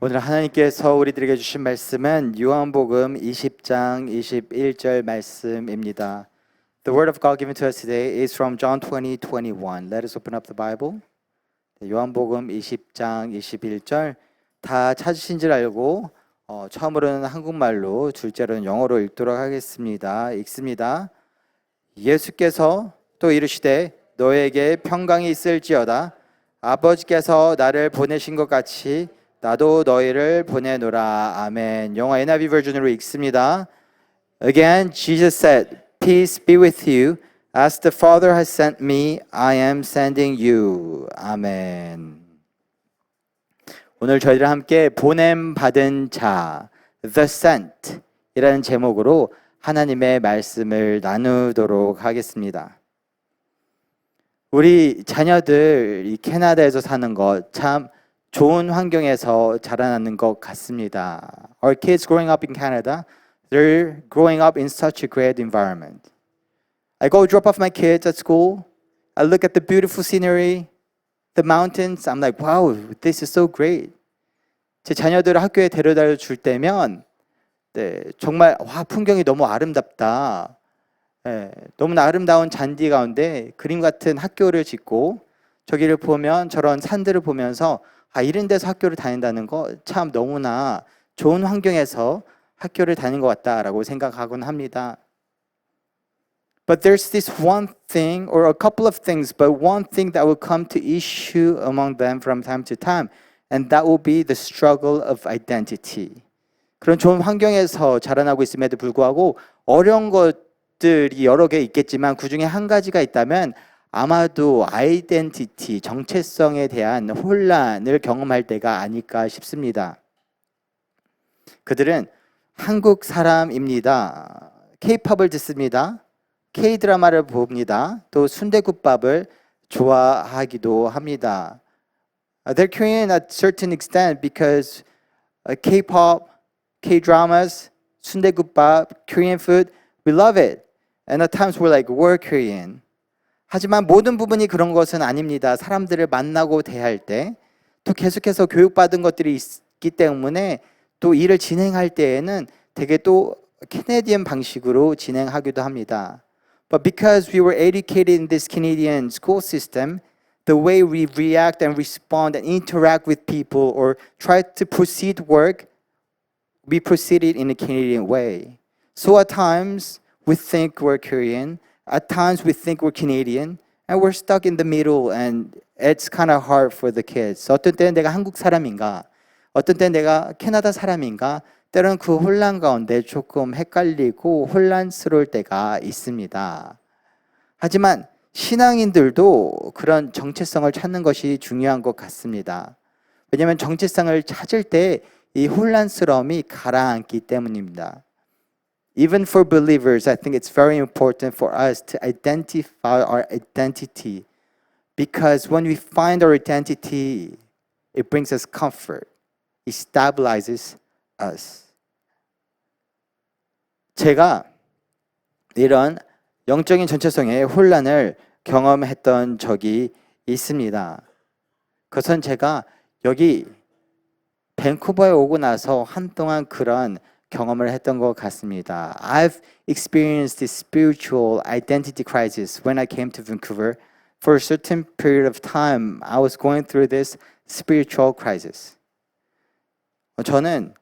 오늘 하나님께서 우리들에게 주신 말씀은 요한복음 20장 21절 말씀입니다. The word of God given to us today is from John 20:21. Let us open up the Bible. 요한복음 20장 21절 다 찾으신 줄 알고 처음으로는 한국말로 둘째로는 영어로 읽도록 하겠습니다. 읽습니다. 예수께서 또 이르시되 너에게 평강이 있을지어다. 아버지께서 나를 보내신 것 같이 나도 너희를 보내노라. 아멘. 영어 NIV 버전으로 읽습니다. Again, Jesus said, Peace be with you. As the Father has sent me, I am sending you. 아멘. 오늘 저희들 함께 보냄 받은 자, The Sent 이라는 제목으로 하나님의 말씀을 나누도록 하겠습니다. 우리 자녀들 이 캐나다에서 사는 것 참 좋은 환경에서 자라나는 것 같습니다. Our kids growing up in Canada, they're growing up in such a great environment. I go drop off my kids at school. I look at the beautiful scenery, the mountains. I'm like, wow, this is so great. 제 자녀들을 학교에 데려다 줄 때면 정말 와 풍경이 너무 아름답다. 너무나 아름다운 잔디 가운데 그림 같은 학교를 짓고 저기를 보면 저런 산들을 보면서 이런 데서 학교를 다닌다는 거 참 너무나 좋은 환경에서 학교를 다닌 것 같다라고 생각하곤 합니다. But there's this one thing or a couple of things, but one thing that will come to issue among them from time to time, and that will be the struggle of identity. 그런 좋은 환경에서 자라나고 있음에도 불구하고 어려운 것들이 여러 개 있겠지만 그 중에 한 가지가 있다면 아마도 아이덴티티, 정체성에 대한 혼란을 경험할 때가 아닐까 싶습니다. 그들은 한국 사람입니다. K-팝을 듣습니다. K-드라마를 봅니다. 또 순대국밥을 좋아하기도 합니다. They're Korean at certain extent because K-pop, K-dramas, 순대국밥, Korean food, we love it. And at times we're like, we're Korean. 하지만 모든 부분이 그런 것은 아닙니다. 사람들을 만나고 대할 때 또 계속해서 교육받은 것들이 있기 때문에 또 일을 진행할 때에는 되게 또 캐네디언 방식으로 진행하기도 합니다. But because we were educated in this Canadian school system, the way we react and respond and interact with people or try to proceed work, we proceeded in a Canadian way. So at times we think we're Korean, at times we think we're Canadian, and we're stuck in the middle, and it's kind of hard for the kids. 어떤 때는 내가 한국 사람인가, 어떤 때는 내가 캐나다 사람인가, 때로는 그 혼란 가운데 조금 헷갈리고 혼란스러울 때가 있습니다. 하지만 신앙인들도 그런 정체성을 찾는 것이 중요한 것 같습니다. 왜냐하면 정체성을 찾을 때 이 혼란스러움이 가라앉기 때문입니다. Even for believers, I think it's very important for us to identify our identity because when we find our identity, it brings us comfort. It stabilizes us. 제가 이런 영적인 전체성의 혼란을 경험했던 적이 있습니다. 그것은 제가 여기 밴쿠버에 오고 나서 한동안 그런 경험을 했던 것 같습니다. I've experienced this spiritual identity crisis when I came to Vancouver. For a certain period of time, I was going through this spiritual crisis. 저는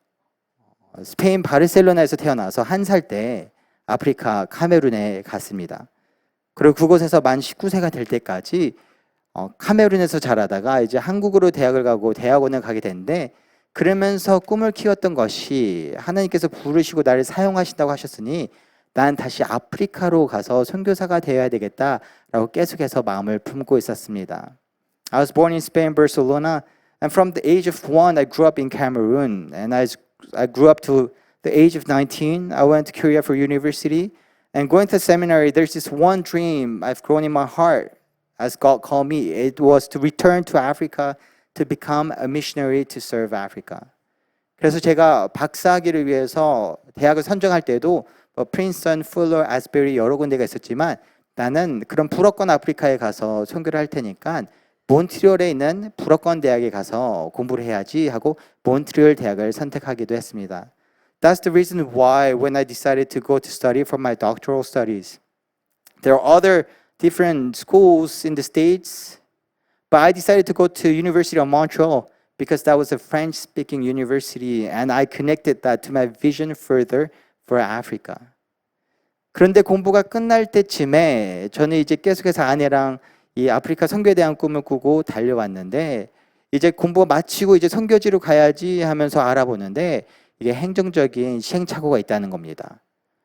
스페인 바르셀로나에서 태어나서 1살 때 아프리카 카메룬에 갔습니다. 그리고 그곳에서 만 19세가 될 때까지 카메룬에서 자라다가 이제 한국으로 대학을 가고 대학원을 가게 됐는데 그러면서 꿈을 키웠던 것이 하나님께서 부르시고 나를 사용하신다고 하셨으니 난 다시 아프리카로 가서 선교사가 되어야 되겠다라고 계속해서 마음을 품고 있었습니다. I was born in Spain, Barcelona, and from the age of 1, I grew up in Cameroon, and I grew up to the age of 19. I went to Korea for university, and going to seminary, there's this one dream I've grown in my heart as God called me. It was to return to Africa, to become a missionary to serve Africa. 그래서 제가 박사학위를 위해서 대학을 선정할 때도 프린스턴, 풀러, 아스베리 여러 군데가 있었지만 나는 그런 불어권 아프리카에 가서 선교를 할 테니까 몬트리올에 있는 불어권 대학에 가서 공부를 해야지 하고 몬트리올 대학을 선택하기도 했습니다. That's the reason why when I decided to go to study for my doctoral studies. There are other different schools in the States, but I decided to go to University of Montreal because that was a French-speaking university and I connected that to my vision further for Africa. 그런데 공부가 끝날 때쯤에 저는 이제 계속해서 아내랑 이 아프리카 선교에 대한 꿈을 꾸고 달려왔는데 이제 공부 마치고 이제 선교지로 가야지 하면서 알아보는데 이게 행정적인 시행착오가 있다는 겁니다.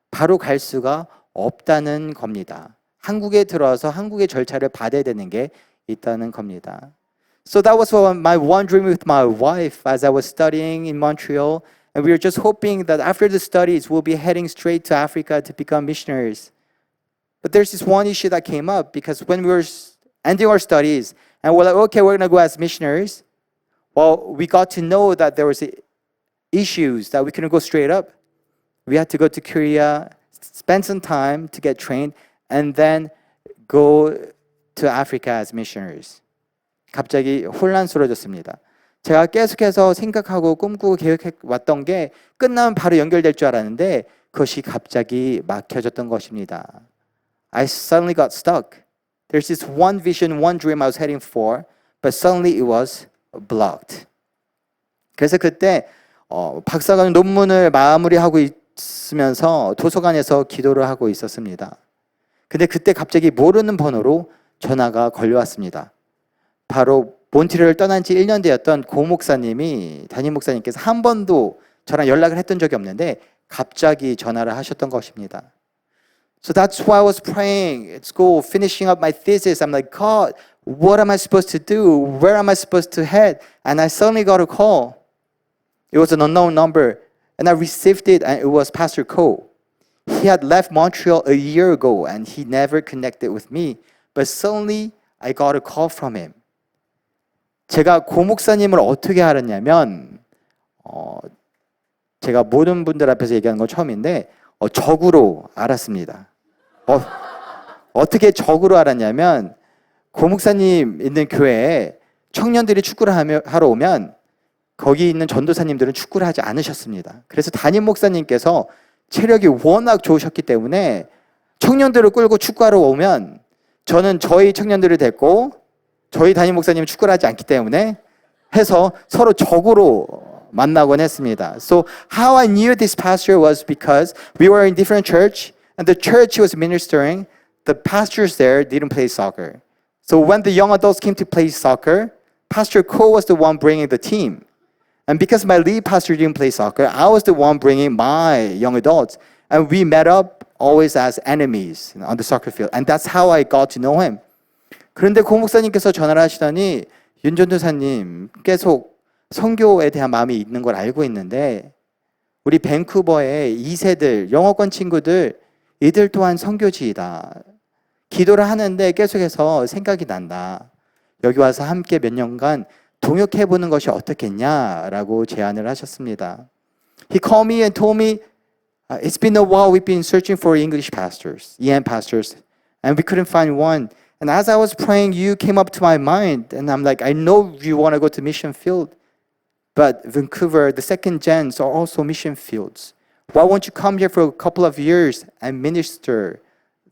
바로 갈 수가 없다는 겁니다. 한국에 들어와서 한국의 절차를 받아야 되는 게 있다는 겁니다. So that was my one dream with my wife as I was studying in Montreal. And we were just hoping that after the studies, we'll be heading straight to Africa to become missionaries. But there's this one issue that came up because when we were ending our studies and we're like, okay, we're going to go as missionaries. Well, we got to know that there was issues that we couldn't go straight up. We had to go to Korea, spend some time to get trained, and then go to Africa as missionaries. 갑자기 혼란스러워졌습니다. 제가 계속해서 생각하고 꿈꾸고 계획해 왔던 게 끝나면 바로 연결될 줄 알았는데 그것이 갑자기 막혀졌던 것입니다. I suddenly got stuck. There's this one vision, one dream I was heading for, but suddenly it was blocked. 그래서 그때 박사과정 논문을 마무리하고 있으면서 도서관에서 기도를 하고 있었습니다. 근데 그때 갑자기 모르는 번호로 전화가 걸려왔습니다. 바로 몬트리올을 떠난 지 1년 되었던 고 목사님이 담임 목사님께서 한 번도 저랑 연락을 했던 적이 없는데 갑자기 전화를 하셨던 것입니다. So that's why I was praying at school, finishing up my thesis. I'm like, God, what am I supposed to do? Where am I supposed to head? And I suddenly got a call. It was an unknown number. And I received it, and it was Pastor Ko. He had left Montreal a year ago, and he never connected with me. But suddenly, I got a call from him. 제가 고 목사님을 어떻게 알았냐면 제가 모든 분들 앞에서 얘기하는 건 처음인데 적으로 알았습니다. 어떻게 적으로 알았냐면 고 목사님 있는 교회에 청년들이 축구를 하러 오면 거기 있는 전도사님들은 축구를 하지 않으셨습니다. 그래서 담임 목사님께서 체력이 워낙 좋으셨기 때문에 청년들을 끌고 축구하러 오면 저는 저희 청년들을 데리고 저희 담임 목사님은 축구를 하지 않기 때문에 해서 서로 적으로 만나곤 했습니다. So how I knew this pastor was because we were in different church and the church he was ministering, the pastors there didn't play soccer. So when the young adults came to play soccer, Pastor Ko was the one bringing the team. And because my lead pastor didn't play soccer, I was the one bringing my young adults. And we met up always as enemies on the soccer field. And that's how I got to know him. 그런데 고 목사님께서 전화를 하시더니 윤 전도사님 계속 선교에 대한 마음이 있는 걸 알고 있는데 우리 밴쿠버의 2세들 영어권 친구들 이들 또한 선교지이다. 기도를 하는데 계속해서 생각이 난다. 여기 와서 함께 몇 년간 동역해보는 것이 어떻겠냐라고 제안을 하셨습니다. He called me and told me, it's been a while we've been searching for English pastors, EM pastors, and we couldn't find one. And as I was praying, you came up to my mind, and I'm like, I know you want to go to mission field, but Vancouver, the second gens are also mission fields. Why won't you come here for a couple of years and minister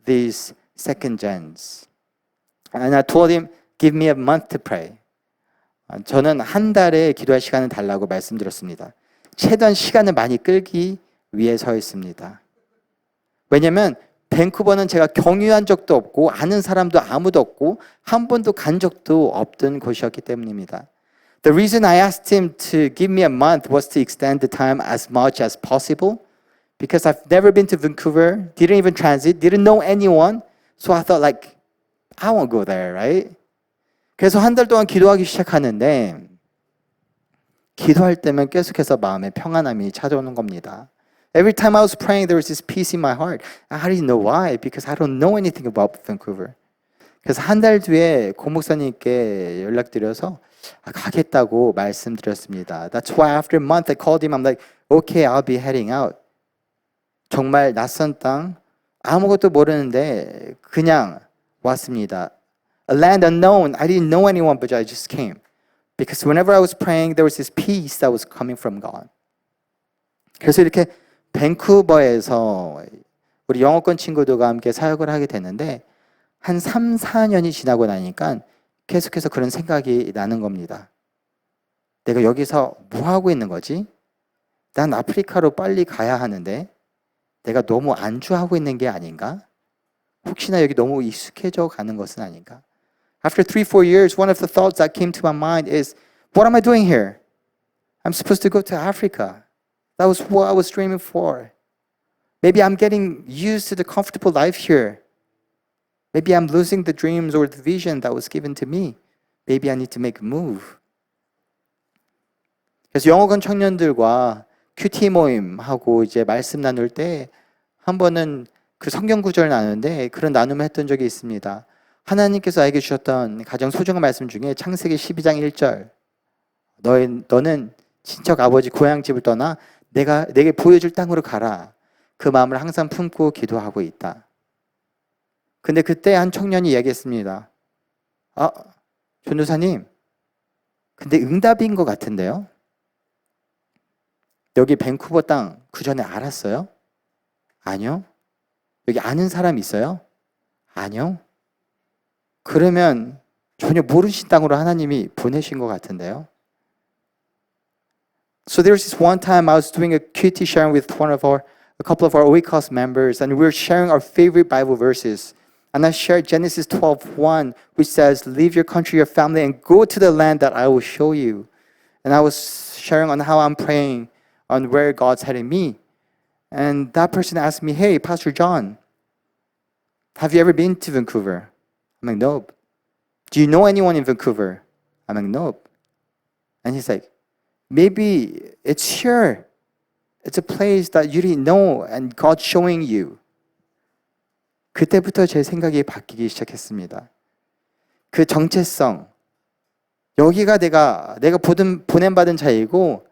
these second gens? And I told him, give me a month to pray. 저는 한 달의 기도할 시간을 달라고 말씀드렸습니다. 최대한 시간을 많이 끌기 위해서 했습니다. 왜냐면 밴쿠버는 제가 경유한 적도 없고 아는 사람도 아무도 없고 한 번도 간 적도 없던 곳이었기 때문입니다. The reason I asked him to give me a month was to extend the time as much as possible because I've never been to Vancouver, didn't even transit, didn't know anyone. So I thought like, I won't go there, right? 그래서 한 달 동안 기도하기 시작하는데 기도할 때면 계속해서 마음에 평안함이 찾아오는 겁니다. Every time I was praying, there was this peace in my heart. I didn't know why, because I don't know anything about Vancouver. 그래서 한 달 뒤에 고 목사님께 연락드려서 가겠다고 말씀드렸습니다. That's why after a month I called him. I'm like, okay, I'll be heading out. 정말 낯선 땅, 아무것도 모르는데 그냥 왔습니다. a land unknown. I didn't know anyone, but I just came. Because whenever I was praying, there was this peace that was coming from God. 그래서 이렇게 밴쿠버에서 우리 영어권 친구들과 함께 사역을 하게 됐는데 한 3, 4년이 지나고 나니까 계속해서 그런 생각이 나는 겁니다. 내가 여기서 뭐 하고 있는 거지? 난 아프리카로 빨리 가야 하는데 내가 너무 안주하고 있는 게 아닌가? 혹시나 여기 너무 익숙해져 가는 것은 아닌가? After 3-4 years, one of the thoughts that came to my mind is, what am I doing here? I'm supposed to go to Africa. That was what I was dreaming for. Maybe I'm getting used to the comfortable life here. Maybe I'm losing the dreams or the vision that was given to me. Maybe I need to make a move. 그래서 영어권 청년들과 큐티 모임하고 이제 말씀 나눌 때 한 번은 그 성경 구절 나누는데 그런 나눔을 했던 적이 있습니다. 하나님께서 나에게 주셨던 가장 소중한 말씀 중에 창세기 12장 1절. 너는 친척 아버지 고향 집을 떠나 내게 보여줄 땅으로 가라. 그 마음을 항상 품고 기도하고 있다. 근데 그때 한 청년이 이야기했습니다. 전도사님, 근데 응답인 것 같은데요? 여기 밴쿠버 땅 그 전에 알았어요? 아니요. 여기 아는 사람 있어요? 아니요. 그러면 전혀 모르신 땅으로 하나님이 보내신 것 같은데요? So there was this one time I was doing a QT sharing with a couple of our Oikos members, and we were sharing our favorite Bible verses. And I shared Genesis 12:1, which says, "Leave your country, your family, and go to the land that I will show you." And I was sharing on how I'm praying on where God's heading me. And that person asked me, "Hey, Pastor John, have you ever been to Vancouver?" I'm like, "Nope." "Do you know anyone in Vancouver?" I'm like, "Nope." And he's like, "Maybe it's here. It's a place that you didn't know and God's showing you." 그때부터 제 생각이 바뀌기 시작했습니다. 그 정체성, 여기가 내가 보냄받은 자이고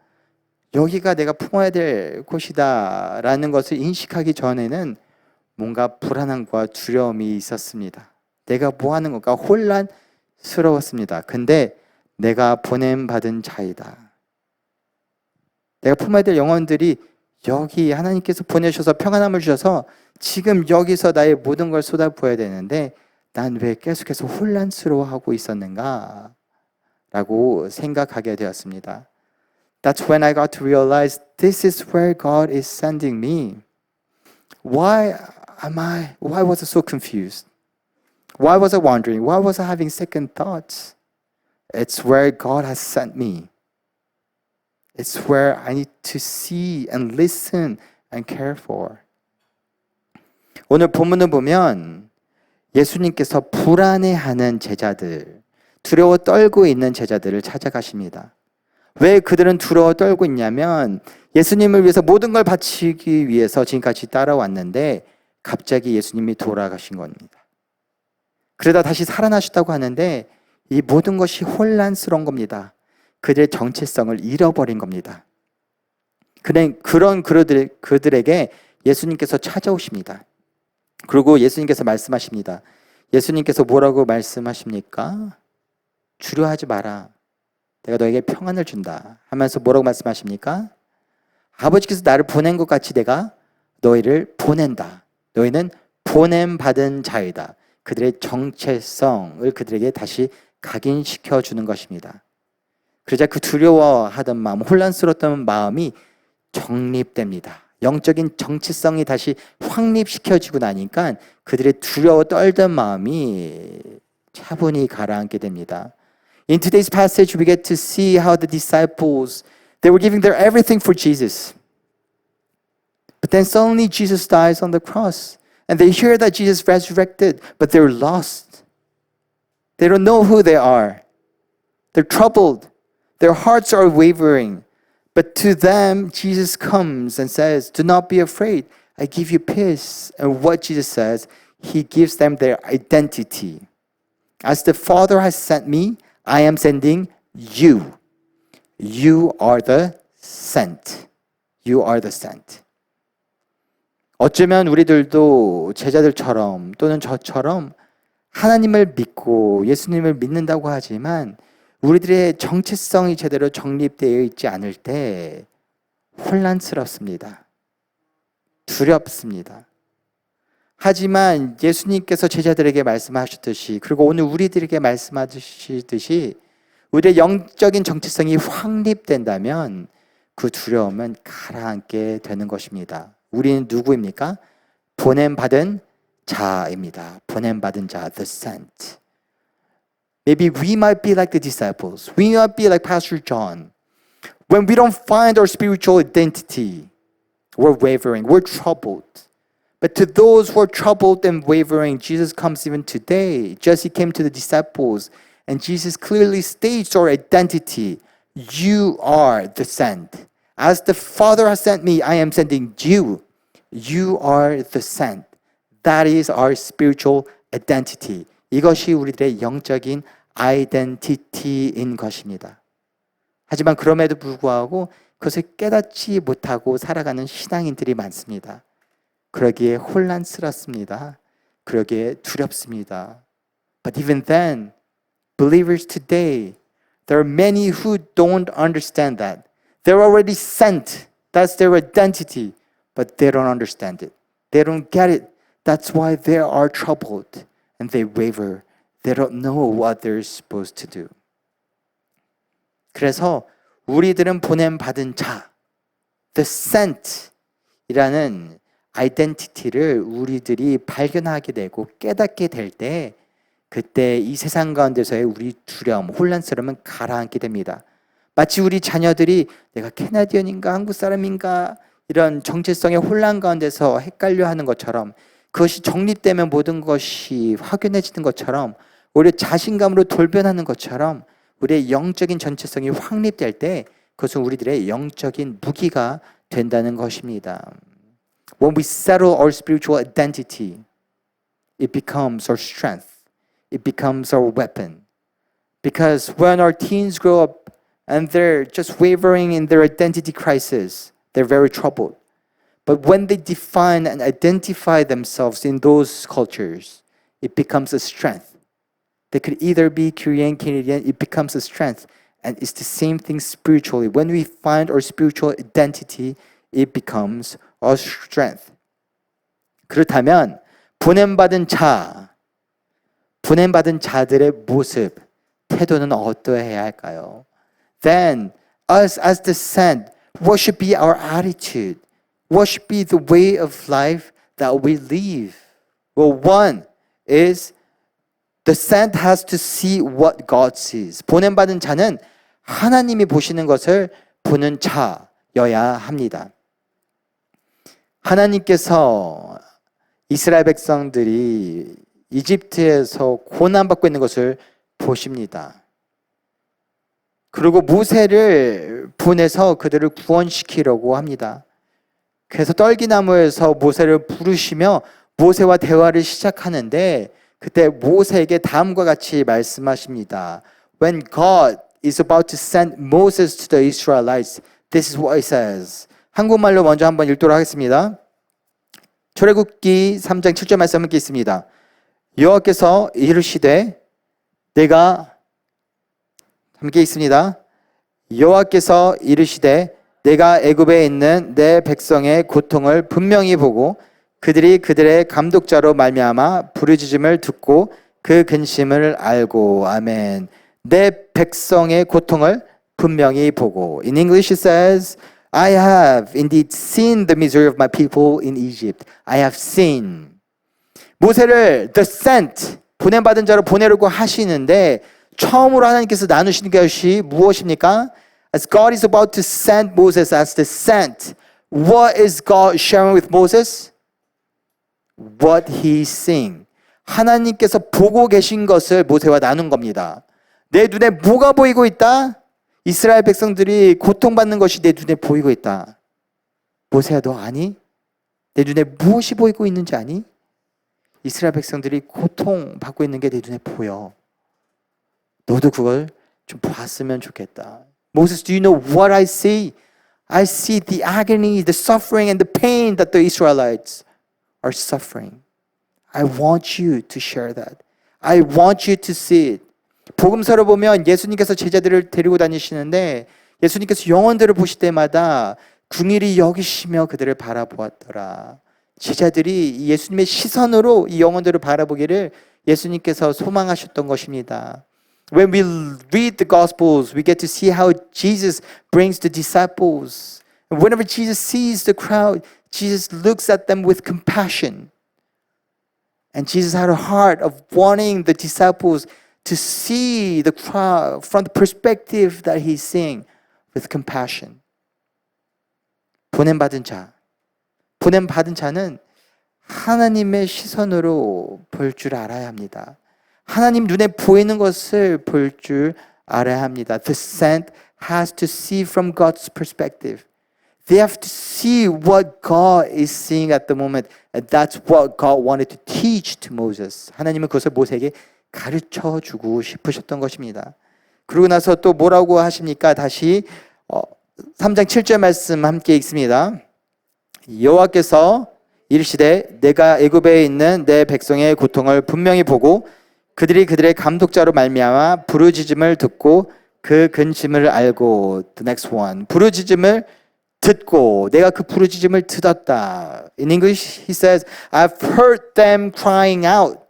여기가 내가 품어야 될 곳이다 라는 것을 인식하기 전에는 뭔가 불안함과 두려움이 있었습니다. 내가 뭐 하는 건가 혼란스러웠습니다. 근데 내가 보냄받은 자이다. 내가 품어야 될 영혼들이 여기 하나님께서 보내셔서 평안함을 주셔서 지금 여기서 나의 모든 걸 쏟아부어야 되는데 난 왜 계속해서 혼란스러워하고 있었는가? 라고 생각하게 되었습니다. That's when I got to realize this is where God is sending me. Why was I so confused? Why was I wondering? Why was I having second thoughts? It's where God has sent me. It's where I need to see and listen and care for. 오늘 본문을 보면 예수님께서 불안해하는 제자들, 두려워 떨고 있는 제자들을 찾아가십니다. 왜 그들은 두려워 떨고 있냐면 예수님을 위해서 모든 걸 바치기 위해서 지금까지 따라왔는데 갑자기 예수님이 돌아가신 겁니다. 그러다 다시 살아나셨다고 하는데 이 모든 것이 혼란스러운 겁니다. 그들의 정체성을 잃어버린 겁니다. 그런 그들에게 예수님께서 찾아오십니다. 그리고 예수님께서 말씀하십니다. 예수님께서 뭐라고 말씀하십니까? 두려워하지 마라. 내가 너에게 평안을 준다. 하면서 뭐라고 말씀하십니까? 아버지께서 나를 보낸 것 같이 내가 너희를 보낸다. 너희는 보냄받은 자이다. 그들의 정체성을 그들에게 다시 각인시켜 주는 것입니다. 그러자 그 두려워하던 마음, 혼란스러웠던 마음이 정립됩니다. 영적인 정체성이 다시 확립시켜지고 나니까 그들의 두려워 떨던 마음이 차분히 가라앉게 됩니다. In today's passage, we get to see how the disciples, they were giving their everything for Jesus. But then suddenly Jesus dies on the cross. And they hear that Jesus resurrected, but they're lost. They don't know who they are. They're troubled. Their hearts are wavering. But to them, Jesus comes and says, "Do not be afraid. I give you peace." And what Jesus says, He gives them their identity. As the Father has sent me, I am sending you. You are the sent. You are the sent. 어쩌면 우리들도 제자들처럼 또는 저처럼 하나님을 믿고 예수님을 믿는다고 하지만 우리들의 정체성이 제대로 정립되어 있지 않을 때 혼란스럽습니다. 두렵습니다. 하지만 예수님께서 제자들에게 말씀하셨듯이, 그리고 오늘 우리들에게 말씀하시듯이 우리의 영적인 정체성이 확립된다면 그 두려움은 가라앉게 되는 것입니다. 우리는 누구입니까? 보냄받은 자입니다. 보냄받은 자, the sent. Maybe we might be like the disciples. We might be like Pastor John. When we don't find our spiritual identity, we're wavering, we're troubled. But to those who are troubled and wavering, Jesus comes even today. Just He came to the disciples, and Jesus clearly states our identity. You are the sent. As the Father has sent me, I am sending you. You are the sent. That is our spiritual identity. 이것이 우리들의 영적인 아이덴티티인 것입니다. 하지만 그럼에도 불구하고 그것을 깨닫지 못하고 살아가는 신앙인들이 많습니다. 그러기에 혼란스럽습니다. 그러기에 두렵습니다. But even then, believers today, there are many who don't understand that. They're already sent. That's their identity. But they don't understand it. They don't get it. That's why they are troubled and they waver. They don't know what they're supposed to do. 그래서 우리들은 보냄받은 자, the sent 이라는 아이덴티티를 우리들이 발견하게 되고 깨닫게 될 때, 그때 이 세상 가운데서의 우리 두려움, 혼란스러움은 가라앉게 됩니다. 마치 우리 자녀들이 내가 캐나디언인가 한국 사람인가 이런 정체성의 혼란 가운데서 헷갈려 하는 것처럼, 그것이 정립되면 모든 것이 확연해지는 것처럼, 오히려 자신감으로 돌변하는 것처럼 우리의 영적인 정체성이 확립될 때 그것은 우리들의 영적인 무기가 된다는 것입니다. When we settle our spiritual identity, it becomes our strength. It becomes our weapon. Because when our teens grow up and they're just wavering in their identity crisis, they're very troubled. But when they define and identify themselves in those cultures, it becomes a strength. They could either be Korean, Canadian, it becomes a strength. And it's the same thing spiritually. When we find our spiritual identity, it becomes our strength. 그렇다면 보냄받은 자들의 모습, 태도는 어떠해야 할까요? Then us as the sent, what should be our attitude? What should be the way of life that we live? Well, one is the sent has to see what God sees. 보냄받은 자는 하나님이 보시는 것을 보는 자여야 합니다. 하나님께서 이스라엘 백성들이 이집트에서 고난받고 있는 것을 보십니다. 그리고 모세를 보내서 그들을 구원시키려고 합니다. 그래서 떨기나무에서 모세를 부르시며 모세와 대화를 시작하는데, 그때 모세에게 다음과 같이 말씀하십니다. When God is about to send Moses to the Israelites, this is what he says. 한국말로 먼저 한번 읽도록 하겠습니다. 출애굽기 3장 7절 말씀 함께 있습니다. 여호와께서 이르시되 내가 함께 있습니다. 여호와께서 이르시되 내가 애굽에 있는 내 백성의 고통을 분명히 보고 그들이 그들의 감독자로 말미암아 부르짖음을 듣고 그 근심을 알고. 아멘. 내 백성의 고통을 분명히 보고. In English it says, I have indeed seen the misery of my people in Egypt. I have seen. 모세를 the sent, 보냄받은 자로 보내려고 하시는데 처음으로 하나님께서 나누시는 것이 무엇입니까? As God is about to send Moses as the sent, what is God sharing with Moses? What he's seeing. 하나님께서 보고 계신 것을 모세와 나눈 겁니다. 내 눈에 뭐가 보이고 있다? 이스라엘 백성들이 고통받는 것이 내 눈에 보이고 있다. 모세야, 너 아니? 내 눈에 무엇이 보이고 있는지 아니? 이스라엘 백성들이 고통받고 있는 게 내 눈에 보여. 너도 그걸 좀 봤으면 좋겠다. Moses, do you know what I see? I see the agony, the suffering, and the pain that the Israelites are suffering. I want you to share that. I want you to see it. 복음서를 보면 예수님께서 제자들을 데리고 다니시는데 예수님께서 영혼들을 보실 때마다 궁일이 여기시며 그들을 바라보았더라. 제자들이 예수님의 시선으로 이 영혼들을 바라보기를 예수님께서 소망하셨던 것입니다. When we read the Gospels, we get to see how Jesus brings the disciples. And whenever Jesus sees the crowd, Jesus looks at them with compassion. And Jesus had a heart of wanting the disciples to see the crowd from the perspective that he's seeing with compassion. 보냄받은 자. 보냄받은 자는 하나님의 시선으로 볼 줄 알아야 합니다. 하나님 눈에 보이는 것을 볼 줄 알아야 합니다. The sent has to see from God's perspective. They have to see what God is seeing at the moment. And that's what God wanted to teach to Moses. 하나님은 그것을 모세에게 가르쳐 주고 싶으셨던 것입니다. 그러고 나서 또 뭐라고 하십니까? 다시 3장 7절 말씀 함께 읽습니다. 여호와께서 이르시되 내가 애굽에 있는 내 백성의 고통을 분명히 보고 그들이 그들의 감독자로 말미암아 부르짖음을 듣고 그 근심을 알고 the next one 부르짖음을 듣고 내가 그 부르짖음을 들었다. In English he says I've heard them crying out.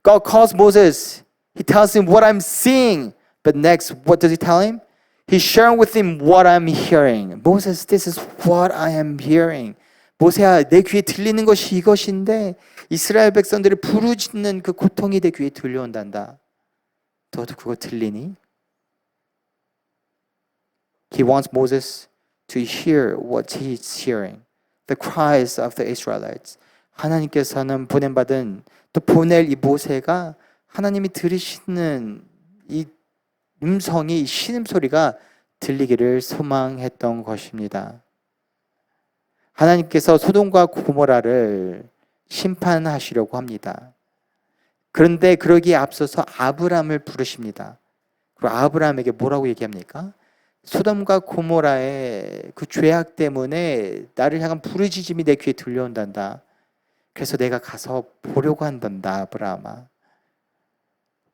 God calls Moses. He tells him what I'm seeing. But next, what does he tell him? He's sharing with him what I'm hearing. Moses, this is what I am hearing. 모세야, 내 귀에 들리는 것이 이것인데 이스라엘 백성들이 부르짖는 그 고통이 내 귀에 들려온단다. 너도 그거 들리니? He wants Moses to hear what he's hearing. The cries of the Israelites. 하나님께서는 보냄받은 또 보낼 이 모세가 하나님이 들으시는 이 음성이 이 신음소리가 들리기를 소망했던 것입니다. 하나님께서 소돔과 고모라를 심판하시려고 합니다. 그런데 그러기에 앞서서 아브람을 부르십니다. 그리고 아브람에게 뭐라고 얘기합니까? 소돔과 고모라의 그 죄악 때문에 나를 향한 부르짖음이 내 귀에 들려온단다. 그래서 내가 가서 보려고 한단다, 아브라함아.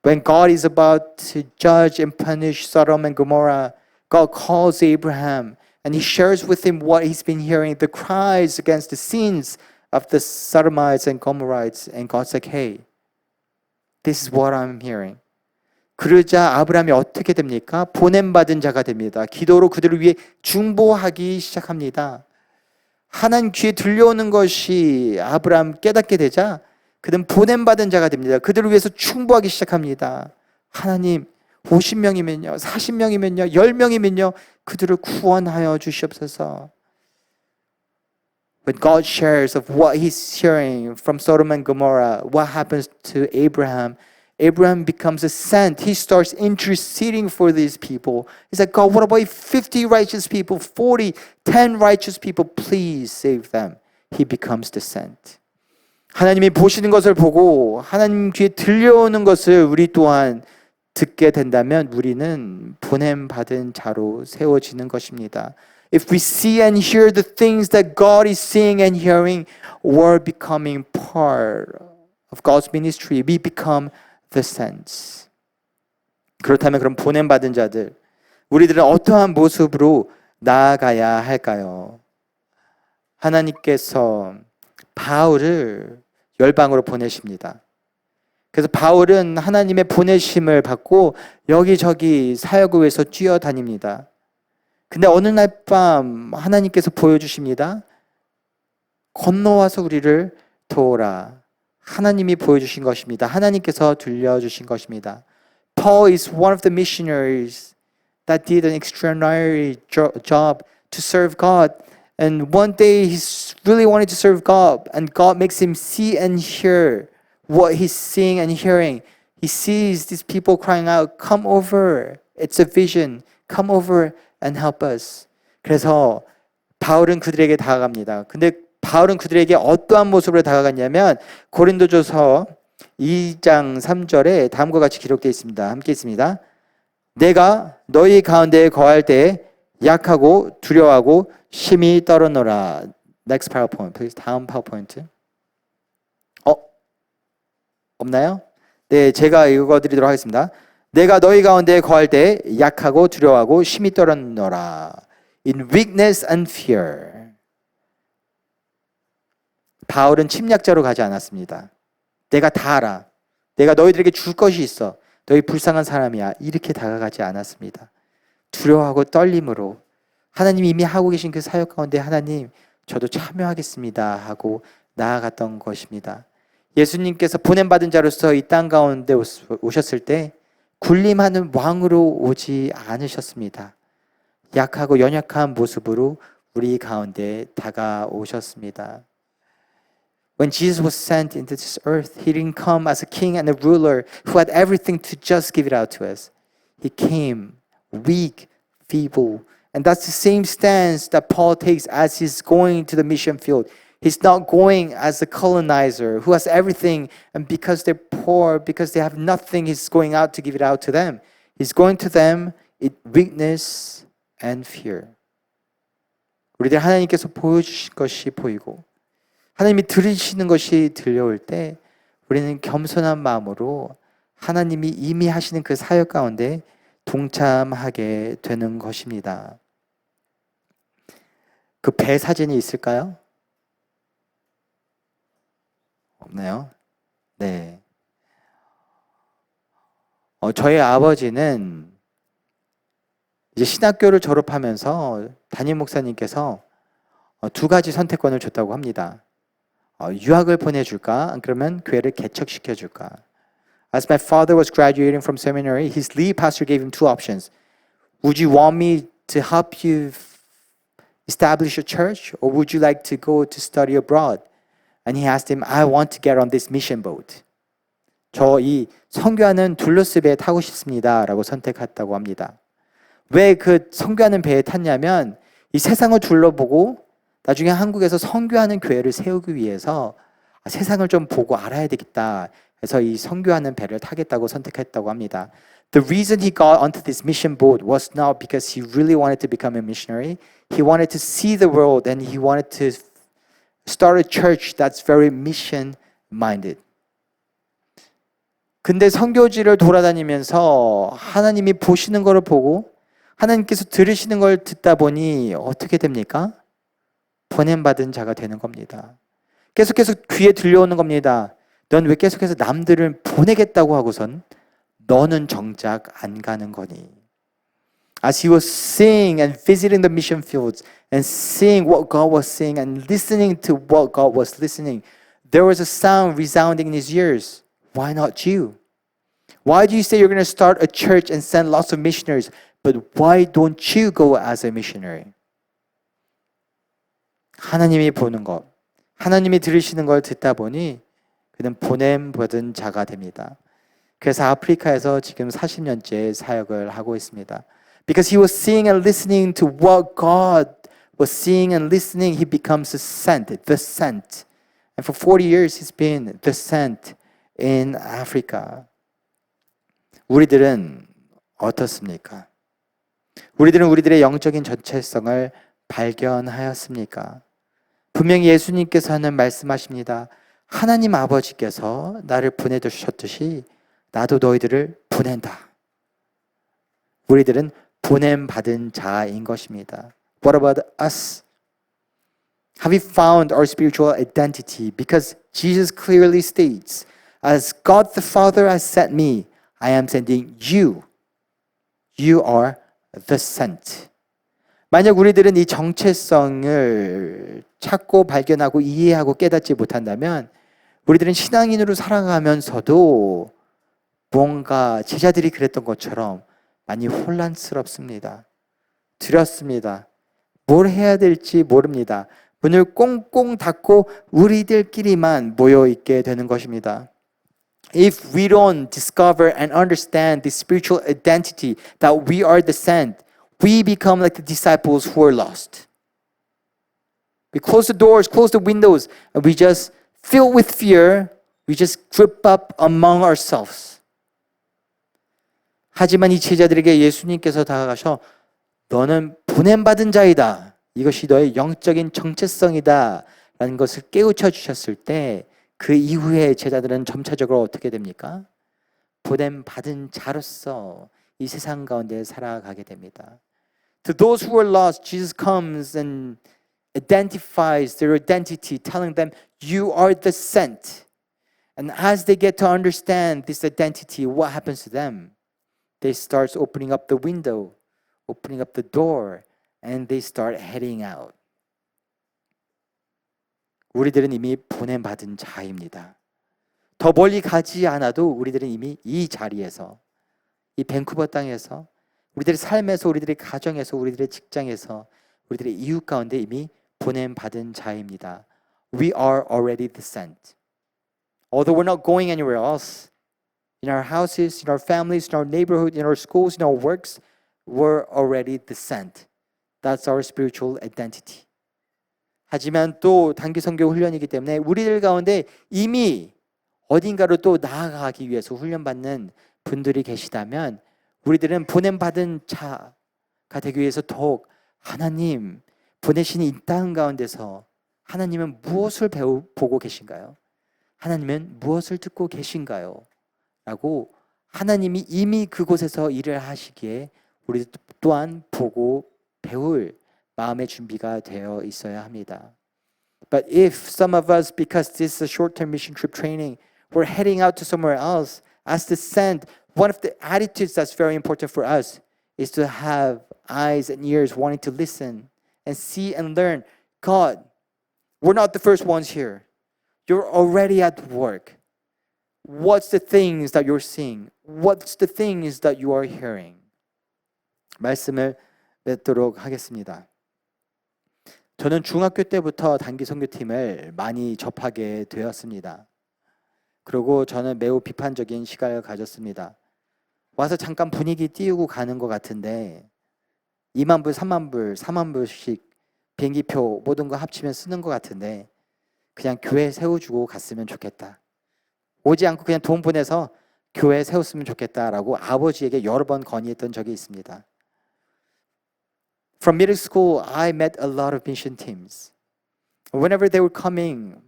When God is about to judge and punish Sodom and Gomorrah, God calls Abraham and he shares with him what he's been hearing, the cries against the sins of the Sodomites and Gomorrites. And God's like, hey, this is what I'm hearing. 그러자 아브라함이 어떻게 됩니까? 보냄받은 자가 됩니다. 기도로 그들을 위해 중보하기 시작합니다. 하나님 귀에 들려오는 것이 아브라함 깨닫게 되자 그는 보냄받은 자가 됩니다. 그들을 위해서 충보하기 시작합니다. 하나님 50명이면요 40명이면요 10명이면요 그들을 구원하여 주시옵소서. When God shares of what he's hearing from Sodom and Gomorrah, what happens to Abraham? Abraham becomes a saint. He starts interceding for these people. He's like, God, what about 50 righteous people, 40, 10 righteous people? Please save them. He becomes the saint. 하나님이 보시는 것을 보고 하나님 귀에 들려오는 것을 우리 또한 듣게 된다면 우리는 보냄받은 자로 세워지는 것입니다. If we see and hear the things that God is seeing and hearing, we're becoming part of God's ministry. We become the saints. 그렇다면 그럼 보냄받은 자들, 우리들은 어떠한 모습으로 나아가야 할까요? 하나님께서 바울을 열방으로 보내십니다. 그래서 바울은 하나님의 보내심을 받고 여기저기 사역을 위해서 뛰어다닙니다. 근데 어느 날 밤 하나님께서 보여주십니다. 건너와서 우리를 도우라. 하나님이 보여주신 것입니다. 하나님께서 들려주신 것입니다. Paul is one of the missionaries that did an extraordinary job to serve God. And one day he's really wanted to serve God, and God makes him see and hear what he's seeing and hearing. He sees these people crying out, come over. It's a vision. Come over and help us. 그래서 바울은 그들에게 다가갑니다. 근데 바울은 그들에게 어떠한 모습으로 다가갔냐면 고린도전서 2장 3절에 다음과 같이 기록되어 있습니다. 함께 있습니다. 내가 너희 가운데 거할 때 약하고 두려워하고 심히 떨어노라. Next PowerPoint, please. 다음 PowerPoint. 없나요? 네, 제가 읽어드리도록 하겠습니다. 내가 너희 가운데 거할 때 약하고 두려워하고 심히 떨었노라. In weakness and fear. 바울은 침략자로 가지 않았습니다. 내가 다 알아. 내가 너희들에게 줄 것이 있어. 너희 불쌍한 사람이야. 이렇게 다가가지 않았습니다. 두려워하고 떨림으로 하나님이 이미 하고 계신 그 사역 가운데 하나님 저도 참여하겠습니다 하고 나아갔던 것입니다. 예수님께서 보냄받은 자로서 이 땅 가운데 오셨을 때 군림하는 왕으로 오지 않으셨습니다. 약하고 연약한 모습으로 우리 가운데 다가오셨습니다. When Jesus was sent into this earth, He didn't come as a king and a ruler who had everything to just give it out to us. He came weak, feeble. And that's the same stance that Paul takes as he's going to the mission field. He's not going as a colonizer who has everything, and because they're poor, because they have nothing, he's going out to give it out to them. He's going to them in weakness and fear. 우리들 하나님께서 보여주신 것이 보이고 하나님이 들으시는 것이 들려올 때 우리는 겸손한 마음으로 하나님이 이미 하시는 그 사역 가운데 동참하게 되는 것입니다. 그 배 사진이 있을까요? 없나요? 네. 저희 아버지는 이제 신학교를 졸업하면서 담임 목사님께서 두 가지 선택권을 줬다고 합니다. 유학을 보내줄까? 그러면 교회를 개척시켜줄까? As my father was graduating from seminary, his lead pastor gave him two options. Would you want me to help you establish a church, or would you like to go to study abroad? And he asked him, I want to get on this mission boat. 저 이 선교하는 둘로스 배에 타고 싶습니다 라고 선택했다고 합니다. 왜 그 선교하는 배에 탔냐면 이 세상을 둘러보고 나중에 한국에서 선교하는 교회를 세우기 위해서 세상을 좀 보고 알아야 되겠다 해서 이 선교하는 배를 타겠다고 선택했다고 합니다. The reason he got onto this mission boat was not because he really wanted to become a missionary. He wanted to see the world and he wanted to start a church that's very mission minded. 근데 선교지를 돌아다니면서 하나님이 보시는 것을 보고 하나님께서 들으시는 걸 듣다 보니 어떻게 됩니까? 보냄받은 자가 되는 겁니다. 계속해서 귀에 들려오는 겁니다. 넌 왜 계속해서 남들을 보내겠다고 하고선 너는 정작 안 가는 거니? As he was seeing and visiting the mission fields and seeing what God was saying and listening to what God was listening, there was a sound resounding in his ears. Why not you? Why do you say you're going to start a church and send lots of missionaries, but why don't you go as a missionary? 하나님이 보는 것, 하나님이 들으시는 걸 듣다 보니 그는 보냄받은 자가 됩니다. 그래서 아프리카에서 지금 40년째 사역을 하고 있습니다. Because he was seeing and listening to what God was seeing and listening, he becomes the sent. And for 40 years he's been the sent in Africa. 우리들은 어떻습니까? 우리들은 우리들의 영적인 전체성을 발견하였습니까? 분명히 예수님께서는 말씀하십니다. 하나님 아버지께서 나를 보내주셨듯이 나도 너희들을 보낸다. 우리들은 보냄받은 자인 것입니다. What about us? Have we found our spiritual identity? Because Jesus clearly states, as God the Father has sent me, I am sending you. You are the sent. 만약 우리들은 이 정체성을 찾고 발견하고 이해하고 깨닫지 못한다면 우리들은 신앙인으로 살아가면서도 뭔가 제자들이 그랬던 것처럼 많이 혼란스럽습니다. 두렵습니다. 뭘 해야 될지 모릅니다. 문을 꽁꽁 닫고 우리들끼리만 모여 있게 되는 것입니다. If we don't discover and understand the spiritual identity that we are the sent, we become like the disciples who are lost. We close the doors, close the windows, and we just, filled with fear, we just grip up among ourselves. 하지만 이 제자들에게 예수님께서 다가가셔 너는 보냄받은 자이다. 이것이 너의 영적인 정체성이다. 라는 것을 깨우쳐 주셨을 때 그 이후에 제자들은 점차적으로 어떻게 됩니까? 보냄 받은 자로서 이 세상 가운데 살아가게 됩니다. To those who are lost, Jesus comes and identifies their identity, telling them, "You are the sent." And as they get to understand this identity, what happens to them? They start opening up the window, opening up the door, and they start heading out. 우리들은 이미 보냄받은 자입니다. 더 멀리 가지 않아도 우리들은 이미 이 자리에서, 이 밴쿠버 땅에서, 우리들의 삶에서, 우리들의 가정에서, 우리들의 직장에서, 우리들의 이웃 가운데 이미 보냄받은 자입니다. We are already the sent. Although we're not going anywhere else, in our houses, in our families, in our neighborhood, in our schools, in our works, we're already the sent. That's our spiritual identity. 하지만 또 단기 선교 훈련이기 때문에 우리들 가운데 이미 어딘가로 또 나아가기 위해서 훈련받는 분들이 계시다면 우리들은 보냄받은 자가 되기 위해서 더욱 하나님 보내신 이 땅 가운데서 하나님은 무엇을 보고 계신가요? 하나님은 무엇을 듣고 계신가요? 라고 하나님이 이미 그곳에서 일을 하시기에 우리 또한 보고 배울 마음의 준비가 되어 있어야 합니다. But if some of us, because this is a short-term mission trip training, we're heading out to somewhere else, as the sent, one of the attitudes that's very important for us is to have eyes and ears wanting to listen and see and learn. God, we're not the first ones here. You're already at work. What's the things that you're seeing? What's the things that you are hearing? 말씀을 맺도록 하겠습니다. 저는 중학교 때부터 단기 선교팀을 많이 접하게 되었습니다. 그리고 저는 매우 비판적인 시각을 가졌습니다. 와서 잠깐 분위기 띄우고 가는 것 같은데 2만 불, 3만 불, 4만 불씩 비행기표 모든 거 합치면 쓰는 것 같은데 그냥 교회 세워주고 갔으면 좋겠다. 오지 않고 그냥 돈 보내서 교회 세웠으면 좋겠다라고 아버지에게 여러 번 건의했던 적이 있습니다. From middle school, I met a lot of mission teams. Whenever they were coming,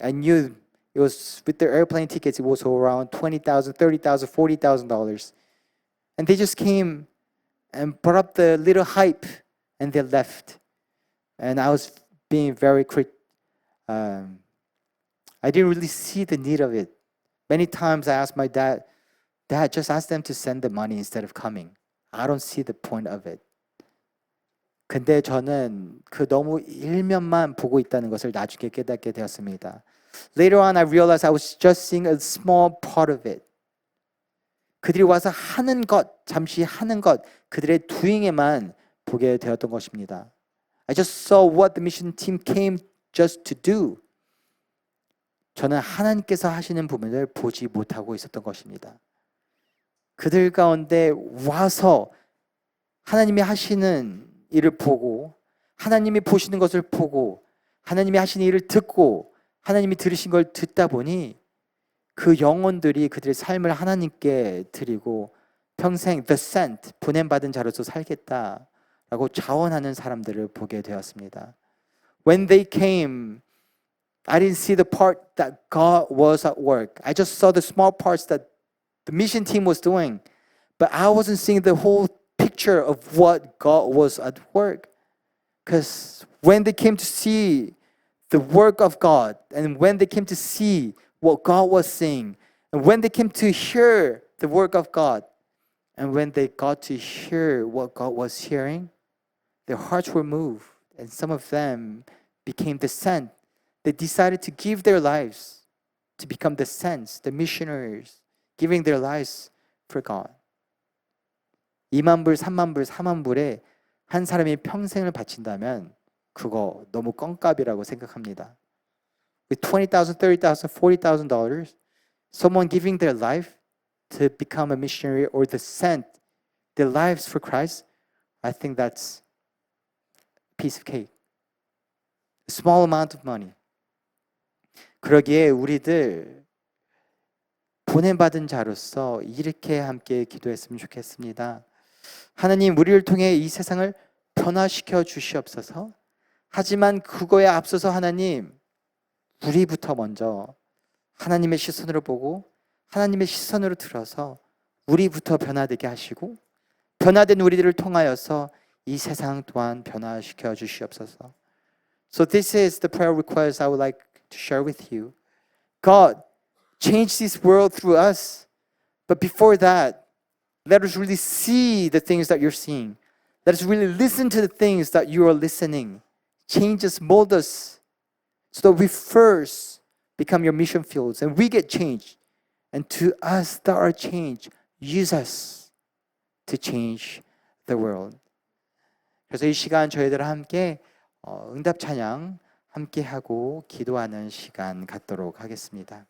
I knew it was with their airplane tickets, it was around $20,000, $30,000, $40,000. And they just came and brought up the little hype and they left. And I was being very I didn't really see the need of it. Many times I asked my dad, just ask them to send the money instead of coming. I don't see the point of it. 근데 저는 그 너무 일면만 보고 있다는 것을 나중에 깨닫게 되었습니다. Later on, I realized I was just seeing a small part of it. 그들이 와서 하는 것, 잠시 하는 것, 그들의 doing에만 보게 되었던 것입니다. I just saw what the mission team came just to do. 저는 하나님께서 하시는 부분을 보지 못하고 있었던 것입니다. 그들 가운데 와서 하나님이 하시는 일을 보고 하나님이 보시는 것을 보고 하나님이 하시는 일을 듣고 하나님이 들으신 걸 듣다 보니 그 영혼들이 그들의 삶을 하나님께 드리고 평생 the sent, 보냄받은 자로서 살겠다라고 자원하는 사람들을 보게 되었습니다. When they came, I didn't see the part that God was at work. I just saw the small parts that the mission team was doing. But I wasn't seeing the whole picture of what God was at work. Because when they came to see the work of God, and when they came to see what God was saying, and when they came to hear the work of God, and when they got to hear what God was hearing, their hearts were moved, and some of them became the sent. They decided to give their lives to become the saints, the missionaries, giving their lives for God. 2만 불, 3만 불, 4만 불에 한 사람이 평생을 바친다면 그거 너무 껌값이라고 생각합니다. With $20,000, $30,000, $40,000, someone giving their life to become a missionary or to send their lives for Christ, I think that's a piece of cake. A small amount of money. 그러기에 우리들 보냄받은 자로서 이렇게 함께 기도했으면 좋겠습니다. 하나님, 우리를 통해 이 세상을 변화시켜 주시옵소서. 하지만 그거에 앞서서 하나님, 우리부터 먼저 하나님의 시선으로 보고 하나님의 시선으로 들어서 우리부터 변화되게 하시고 변화된 우리들을 통하여서 이 세상 또한 변화시켜 주시옵소서. So this is the prayer request I would like to share with you. God, change this world through us. But before that, let us really see the things that you're seeing. Let us really listen to the things that you are listening. Change us, mold us, so that we first become your mission fields and we get changed. And to us that are changed, use us to change the world. 그래서 이 시간 저희들 함께 응답 찬양 함께 하고 기도하는 시간 갖도록 하겠습니다.